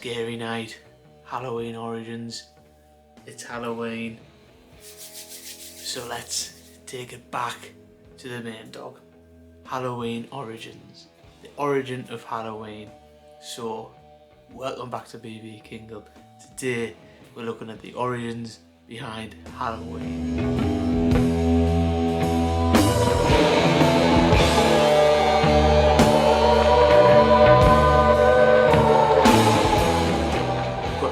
scary night, Halloween origins. It's Halloween, so let's take it back to the main dog. Halloween origins, the origin of Halloween. So, welcome back to BB Kingdom. Today we're looking at the origins behind Halloween.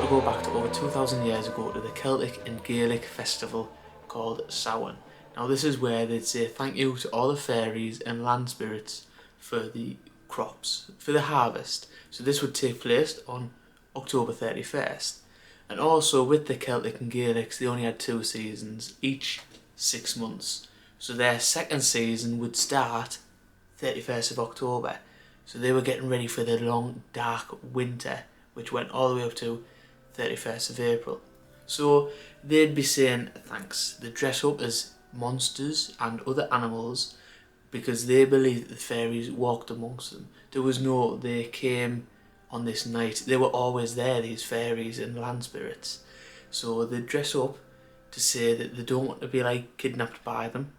Go back to over 2,000 years ago to the Celtic and Gaelic festival called Samhain. Now this is where they'd say thank you to all the fairies and land spirits for the crops, for the harvest. So this would take place on October 31st. And also with the Celtic and Gaelics, they only had 2 seasons, each 6 months. So their second season would start 31st of October. So they were getting ready for the long dark winter, which went all the way up to 31st of April. So they'd be saying thanks. They'd dress up as monsters and other animals because they believed that the fairies walked amongst them. There was no they came on this night. They were always there, these fairies and land spirits. So they'd dress up to say that they don't want to be like kidnapped by them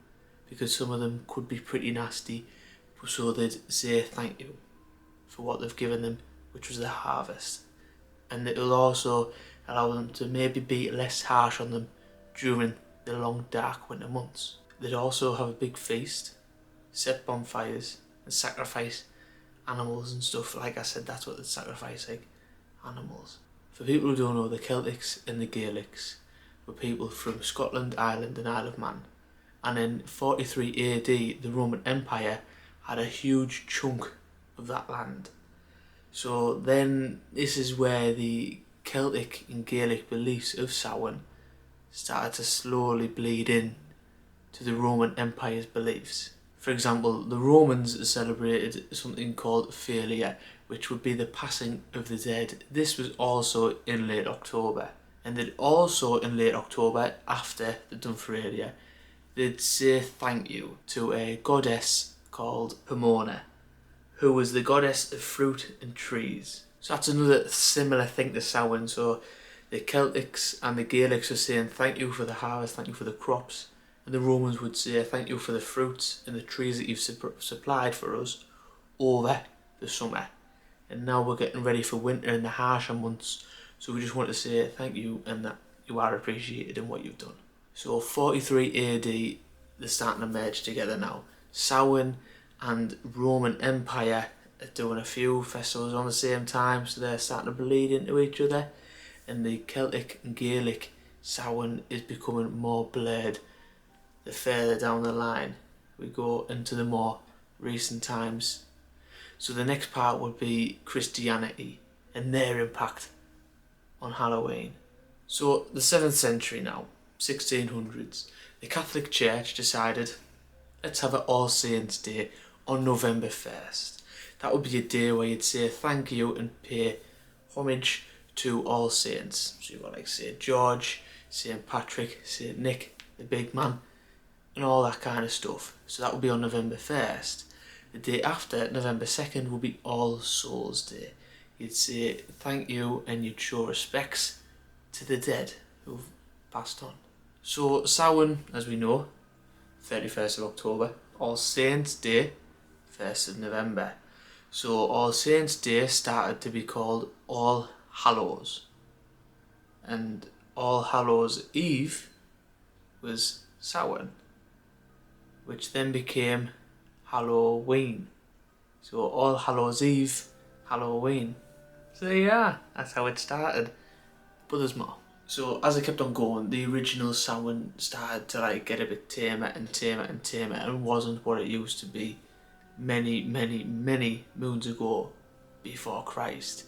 because some of them could be pretty nasty. So they'd say thank you for what they've given them, which was the harvest. And it'll also allow them to maybe be less harsh on them during the long dark winter months. They'd also have a big feast, set bonfires and sacrifice animals and stuff. Like I said, that's what they'd sacrifice, like animals. For people who don't know, the Celtics and the Gaelics were people from Scotland, Ireland and Isle of Man. And in 43 AD, the Roman Empire had a huge chunk of that land. So then this is where the Celtic and Gaelic beliefs of Samhain started to slowly bleed in to the Roman Empire's beliefs. For example, the Romans celebrated something called Férilia, which would be the passing of the dead. This was also in late October. And then also in late October, after they'd done Férilia, they'd say thank you to a goddess called Pomona, who was the goddess of fruit and trees. So that's another similar thing to Samhain. So the Celtics and the Gaelics were saying thank you for the harvest, thank you for the crops. And the Romans would say thank you for the fruits and the trees that you've supplied for us over the summer. And now we're getting ready for winter and the harsher months. So we just want to say thank you and that you are appreciated in what you've done. So 43 AD, they're starting to merge together now. Samhain and Roman Empire are doing a few festivals on the same time, so they're starting to bleed into each other. And the Celtic and Gaelic Samhain is becoming more blurred the further down the line we go into the more recent times. So the next part would be Christianity and their impact on Halloween. So the 7th century now, 1600s, the Catholic Church decided let's have an All Saints Day on November 1st. That would be a day where you'd say thank you and pay homage to all saints. So you've got like St. George, St. Patrick, St. Nick, the big man, and all that kind of stuff. So that would be on November 1st. The day after, November 2nd, would be All Souls Day. You'd say thank you and you'd show respects to the dead who've passed on. So Samhain, as we know, 31st of October, All Saints Day, 1st of November. So All Saints Day started to be called All Hallows. And All Hallows Eve was Samhain, which then became Halloween. So All Hallows Eve, Halloween. So yeah, that's how it started. But there's more. So as it kept on going, the original Samhain started to like get a bit tamer and tamer and tamer and wasn't what it used to be many moons ago before Christ.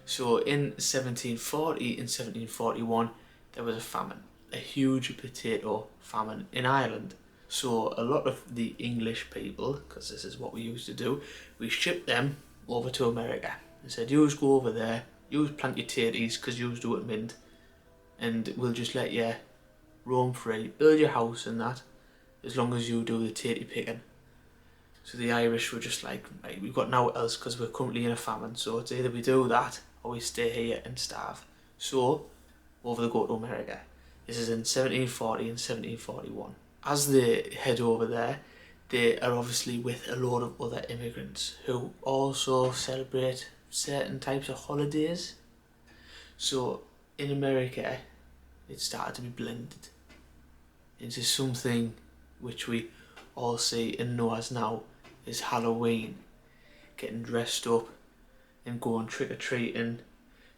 So in 1740 and 1741 there was a famine, a huge potato famine in Ireland. So a lot of the English people, because this is what we used to do, we shipped them over to America and said you go over there, you plant your tatties because you do it mint, and we'll just let you roam free, build your house and that, as long as you do the tatty picking. So the Irish were just like, right, we've got nowhere else because we're currently in a famine, so it's either we do that or we stay here and starve. So, over they go to America. This is in 1740 and 1741. As they head over there, they are obviously with a load of other immigrants who also celebrate certain types of holidays. So, in America, it started to be blended into something which we all see and know as now is Halloween. Getting dressed up and going trick-or-treating,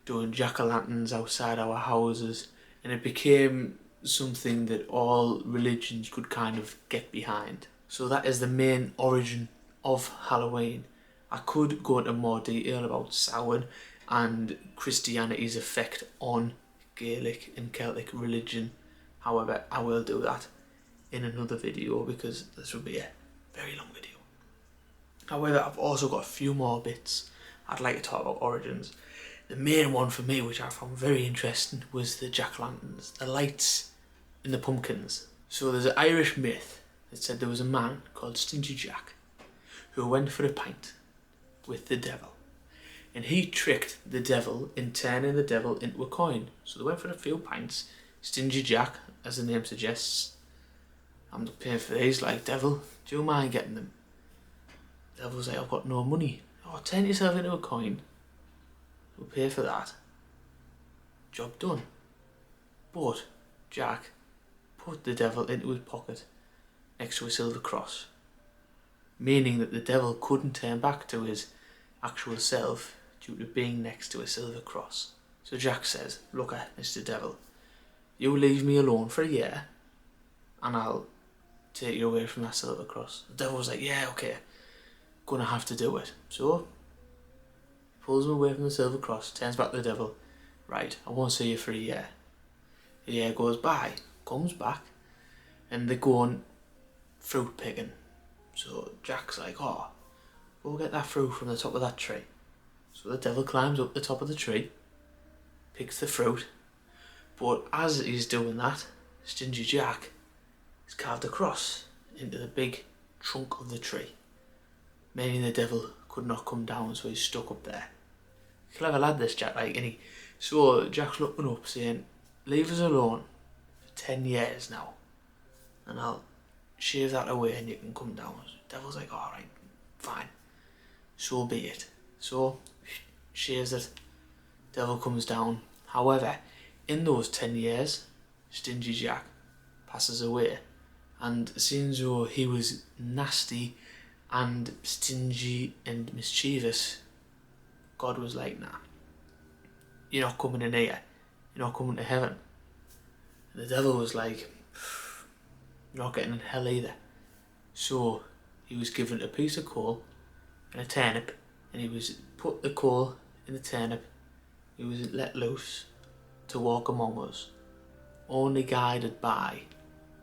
doing jack-o'-lanterns outside our houses, and it became something that all religions could kind of get behind. So that is the main origin of Halloween. I could go into more detail about Samhain and Christianity's effect on Gaelic and Celtic religion. However, I will do that in another video because this will be a very long video. However, I've also got a few more bits I'd like to talk about origins. The main one for me, which I found very interesting, was the jack-o'-lanterns, the lights in the pumpkins. So there's an Irish myth that said there was a man called Stingy Jack who went for a pint with the devil. And he tricked the devil in turning the devil into a coin. So they went for a few pints. Stingy Jack, as the name suggests, I'm not paying for these, like, devil, do you mind getting them? The devil's like, I've got no money. Oh, turn yourself into a coin. We'll pay for that. Job done. But Jack put the devil into his pocket next to a silver cross, meaning that the devil couldn't turn back to his actual self due to being next to a silver cross. So Jack says, look, Mr. Devil, you leave me alone for a year and I'll take you away from that silver cross. The devil was like, yeah, okay, gonna have to do it. So he pulls him away from the silver cross, turns back to the devil, right, I won't see you for a year. A year goes by, comes back, and they're going fruit picking. So Jack's like, oh, go get that fruit from the top of that tree. So the devil climbs up the top of the tree, picks the fruit, but as he's doing that, Stingy Jack has carved a cross into the big trunk of the tree, meaning the devil could not come down, so he's stuck up there. Clever lad this Jack, like, and so Jack's looking up saying, leave us alone for 10 years now and I'll shave that away and you can come down. The devil's like, alright, fine, so be it. So shaves it, devil comes down. However, in those 10 years, Stingy Jack passes away, and seeing as though he was nasty and stingy and mischievous, God was like, nah, you're not coming in here, you're not coming to heaven. And the devil was like, you're not getting in hell either. So he was given a piece of coal and a turnip, and he was put the coal in the turnip. He was let loose to walk among us, only guided by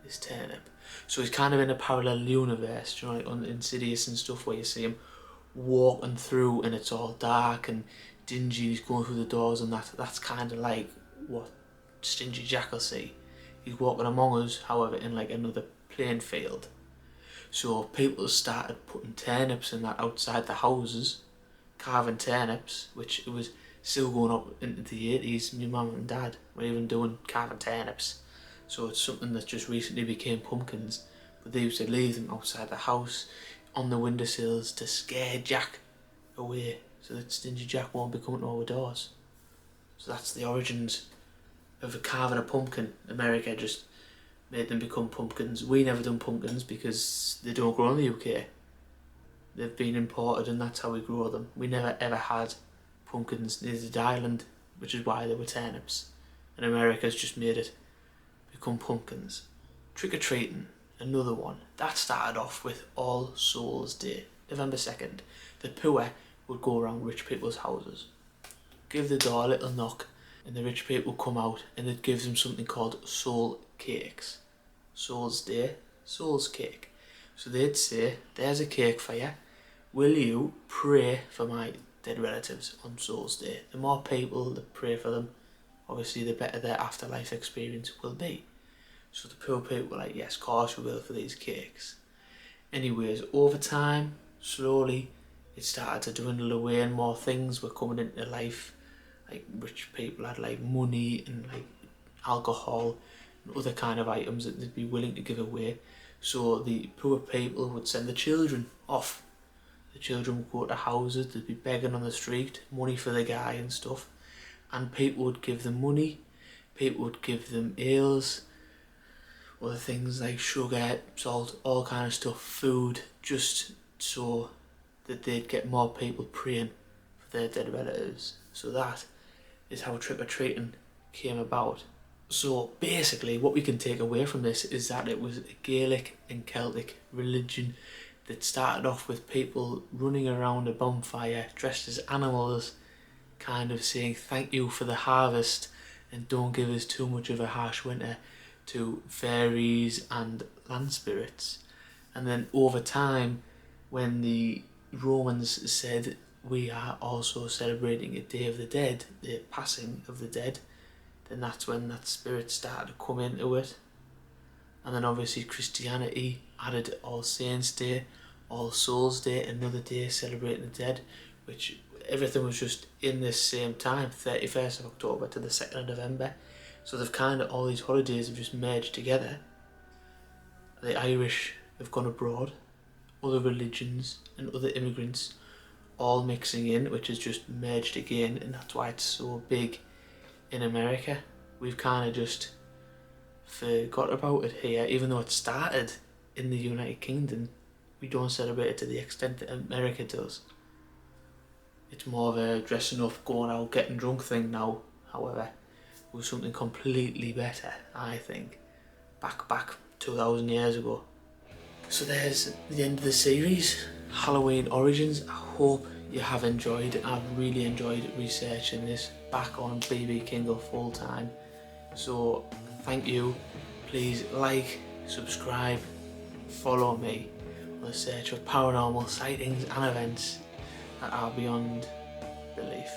this turnip. So he's kind of in a parallel universe, you know, like on Insidious and stuff, where you see him walking through and it's all dark and dingy, he's going through the doors and that's kind of like what Stingy Jack will see. He's walking among us, however, in like another playing field. So people started putting turnips in that outside the houses, carving turnips, which it was still going up into the 80s. My mum and dad were even doing carving turnips. So it's something that just recently became pumpkins, but they used to leave them outside the house on the windowsills to scare Jack away, so that Stingy Jack won't be coming to our doors. So that's the origins of carving a pumpkin. America just made them become pumpkins. We never done pumpkins because they don't grow in the UK. They've been imported and that's how we grow them. We never ever had pumpkins near the island, which is why they were turnips. And America's just made it become pumpkins. Trick-or-treating, another one. That started off with All Souls Day, November 2nd. The poor would go around rich people's houses, give the door a little knock, and the rich people would come out and they'd give them something called soul cakes. Souls Day, soul's cake. So they'd say, there's a cake for you. Will you pray for my dead relatives on Souls Day? The more people that pray for them, obviously the better their afterlife experience will be. So the poor people were like, yes, of course we will for these cakes. Anyways, over time, slowly, it started to dwindle away and more things were coming into life. like rich people had like money and like alcohol and other kind of items that they'd be willing to give away. So the poor people would send the children off. The children would go to houses, they'd be begging on the street, money for the guy and stuff. And people would give them money, people would give them ales, other things like sugar, salt, all kind of stuff, food, just so that they'd get more people praying for their dead relatives. So that is how trick-or-treating came about. So basically what we can take away from this is that it was a Gaelic and Celtic religion that started off with people running around a bonfire dressed as animals, kind of saying thank you for the harvest and don't give us too much of a harsh winter, to fairies and land spirits. And then over time, when the Romans said we are also celebrating a Day of the Dead, the passing of the dead, then that's when that spirit started to come into it. And then obviously Christianity added All Saints Day, All Souls Day, another day celebrating the dead, which everything was just in this same time, 31st of October to the 2nd of November. So they've kind of, all these holidays have just merged together. The Irish have gone abroad, other religions and other immigrants all mixing in, which has just merged again, and that's why it's so big in America. We've kind of just forgot about it here, even though it started in the United Kingdom. We don't celebrate it to the extent that America does. It's more of a dressing up, going out, getting drunk thing now, however. It was something completely better, I think, back 2,000 years ago. So there's the end of the series, Halloween Origins. I hope you have enjoyed it. I've really enjoyed researching this back on BB Kingle full time. So thank you. Please like, subscribe, follow me on the search for paranormal sightings and events that are beyond belief.